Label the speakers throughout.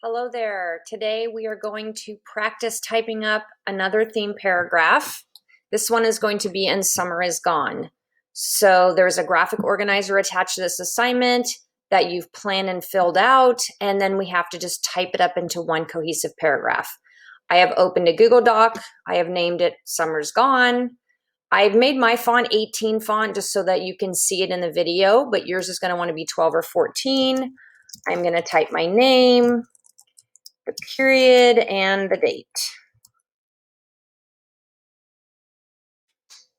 Speaker 1: Hello there. Today we are going to practice typing up another theme paragraph. This one is going to be "And Summer Is Gone." So there's a graphic organizer attached to this assignment that you've planned and filled out, and then we have to just type it up into one cohesive paragraph. I have opened a Google Doc. I have named it "Summer's Gone." I've made my font 18 font just so that you can see it in the video, but yours is going to want to be 12 or 14. I'm going to type my name, the period, and the date.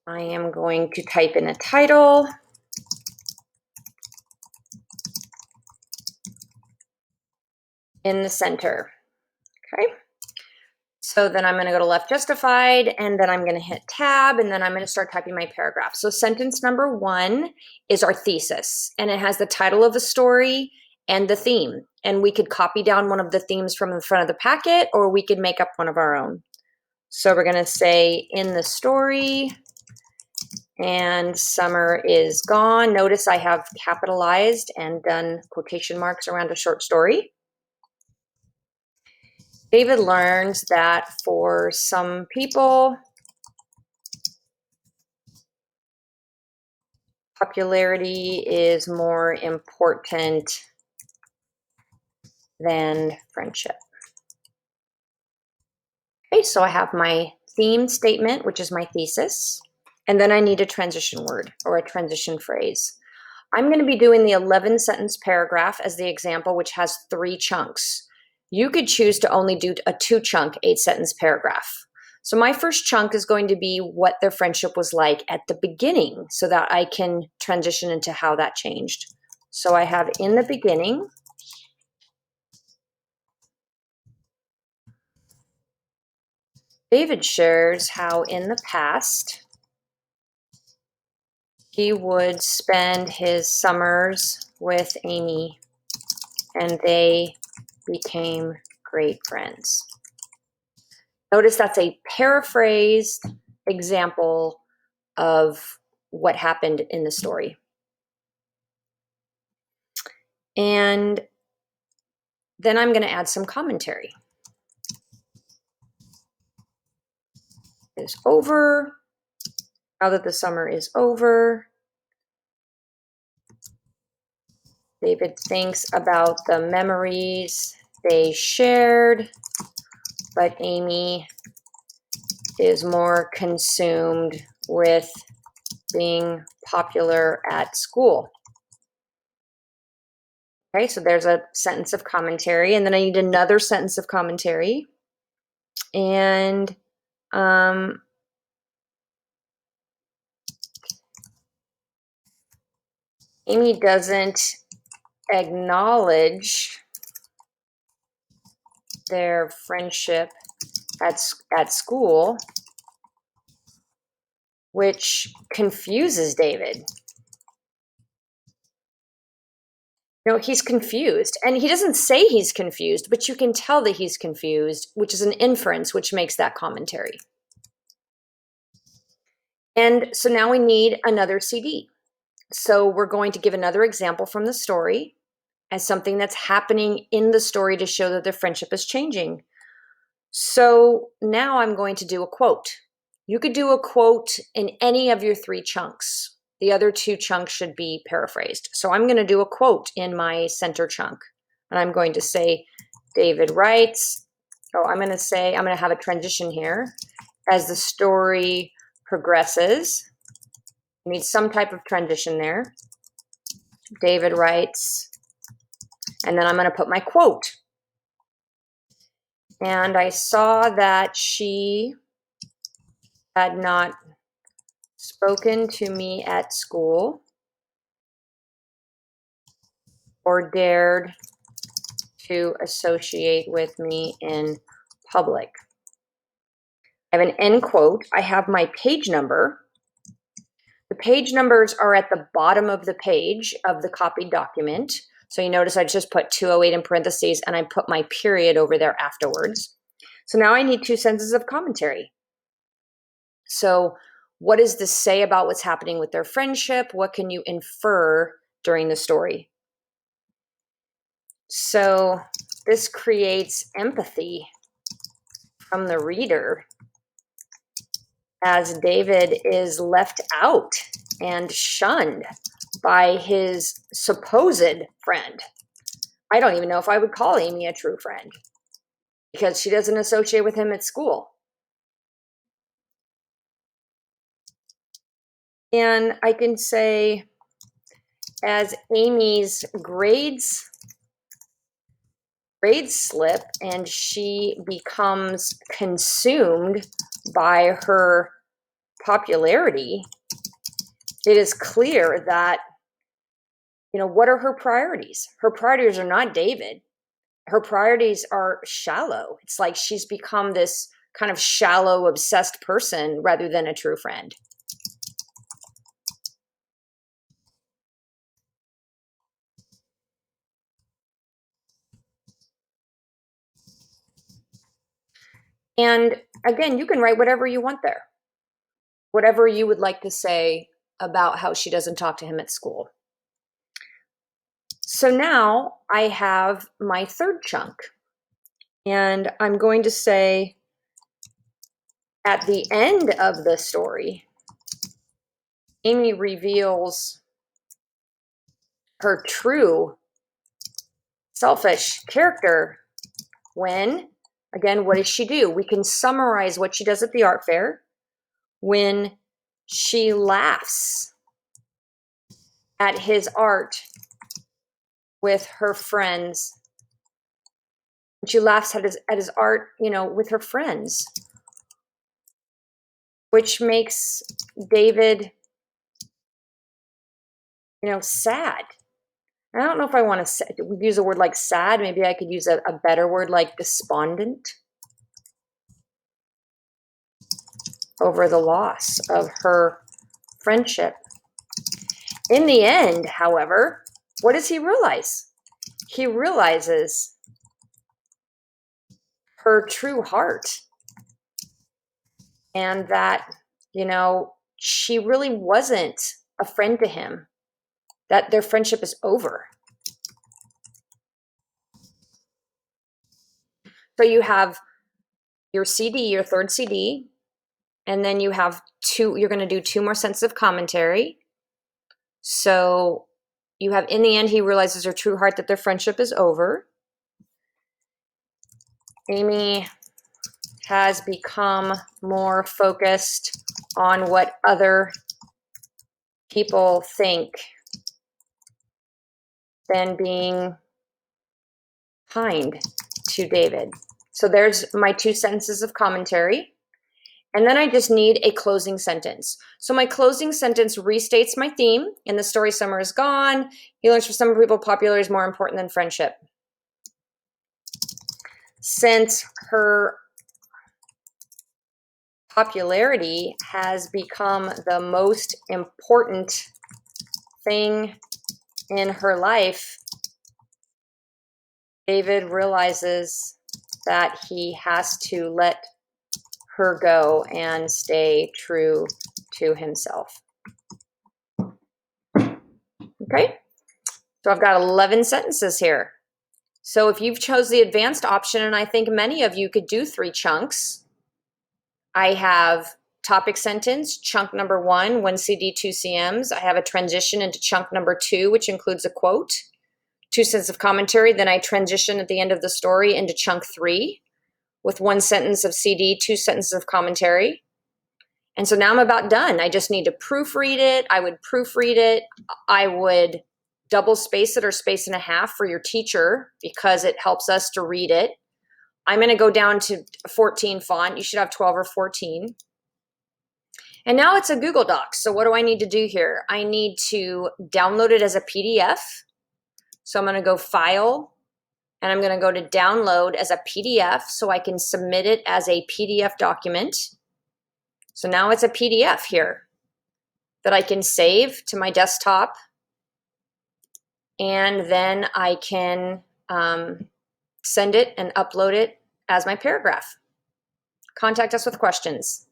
Speaker 1: I am going to type in a title. In the center. Okay. So then I'm going to go to left justified, and then I'm going to hit tab, and then I'm going to start typing my paragraph. So sentence number 1 is our thesis, and it has the title of the story and the theme. And we could copy down one of the themes from the front of the packet, or we could make up one of our own. So we're going to say, in the story, and summer is gone. Notice I have capitalized and done quotation marks around a short story. David learns that for some people, popularity is more important than friendship. Okay, so I have my theme statement, which is my thesis, and then I need a transition word or a transition phrase. I'm going to be doing the 11-sentence paragraph as the example, which has 3 chunks. You could choose to only do a 2-chunk 8-sentence paragraph. So my first chunk is going to be what their friendship was like at the beginning so that I can transition into how that changed. So I have in the beginning. David shares how in the past he would spend his summers with Amy and they became great friends. Notice that's a paraphrased example of what happened in the story. And then I'm going to add some commentary. It's over. Now that the summer is over, David thinks about the memories they shared, but Amy is more consumed with being popular at school. Okay, so there's a sentence of commentary, and then I need another sentence of commentary. And Amy doesn't acknowledge their friendship at school, which confuses David. No, he's confused. And he doesn't say he's confused, but you can tell that he's confused, which is an inference, which makes that commentary. And so now we need another CD. So we're going to give another example from the story as something that's happening in the story to show that their friendship is changing. So now I'm going to do a quote. You could do a quote in any of your 3 chunks. The other 2 chunks should be paraphrased. So I'm going to do a quote in my center chunk. And I'm going to say, David writes, I'm going to have a transition here. As the story progresses, you need some type of transition there. David writes, and then I'm going to put my quote. And I saw that she had not spoken to me at school or dared to associate with me in public. I have an end quote. I have my page number. The page numbers are at the bottom of the page of the copied document. So you notice I just put 208 in parentheses and I put my period over there afterwards. So now I need 2 sentences of commentary. So what does this say about what's happening with their friendship? What can you infer during the story? So this creates empathy from the reader as David is left out and shunned by his supposed friend. I don't even know if I would call Amy a true friend because she doesn't associate with him at school. And I can say, as Amy's grades slip and she becomes consumed by her popularity, it is clear that, what are her priorities? Her priorities are not David. Her priorities are shallow. It's like she's become this kind of shallow, obsessed person rather than a true friend. And again, you can write whatever you want there, whatever you would like to say about how she doesn't talk to him at school. So now I have my third chunk, and I'm going to say at the end of the story, Amy reveals her true selfish character when, again, what does she do? We can summarize what she does at the art fair when she laughs at his art with her friends. She laughs at his art, with her friends, which makes David, sad. I don't know if I want to use a word like sad. Maybe I could use a better word like despondent over the loss of her friendship. In the end, however, what does he realize? He realizes her true heart and that, she really wasn't a friend to him, that their friendship is over. So you have your CD, your third CD, and then you have you're going to do 2 more sentences of commentary. So you have, in the end, he realizes her true heart, that their friendship is over. Amy has become more focused on what other people think than being kind to David. So there's my 2 sentences of commentary. And then I just need a closing sentence. So my closing sentence restates my theme. In the story, summer is gone. He learns for some people popularity is more important than friendship. Since her popularity has become the most important thing in her life, David realizes that he has to let her go and stay true to himself. Okay, so I've got 11 sentences here. So if you've chose the advanced option, and I think many of you could do 3 chunks, I have topic sentence, chunk number 1, 1 CD, 2 CMs. I have a transition into chunk number 2, which includes a quote, 2 sentences of commentary. Then I transition at the end of the story into chunk 3 with 1 sentence of CD, 2 sentences of commentary. And so now I'm about done. I just need to proofread it. I would proofread it. I would double space it or space and a half for your teacher because it helps us to read it. I'm going to go down to 14 font. You should have 12 or 14. And now it's a Google Doc. So what do I need to do here? I need to download it as a PDF. So I'm going to go File, and I'm going to go to Download as a PDF so I can submit it as a PDF document. So now it's a PDF here that I can save to my desktop, and then I can send it and upload it as my paragraph. Contact us with questions.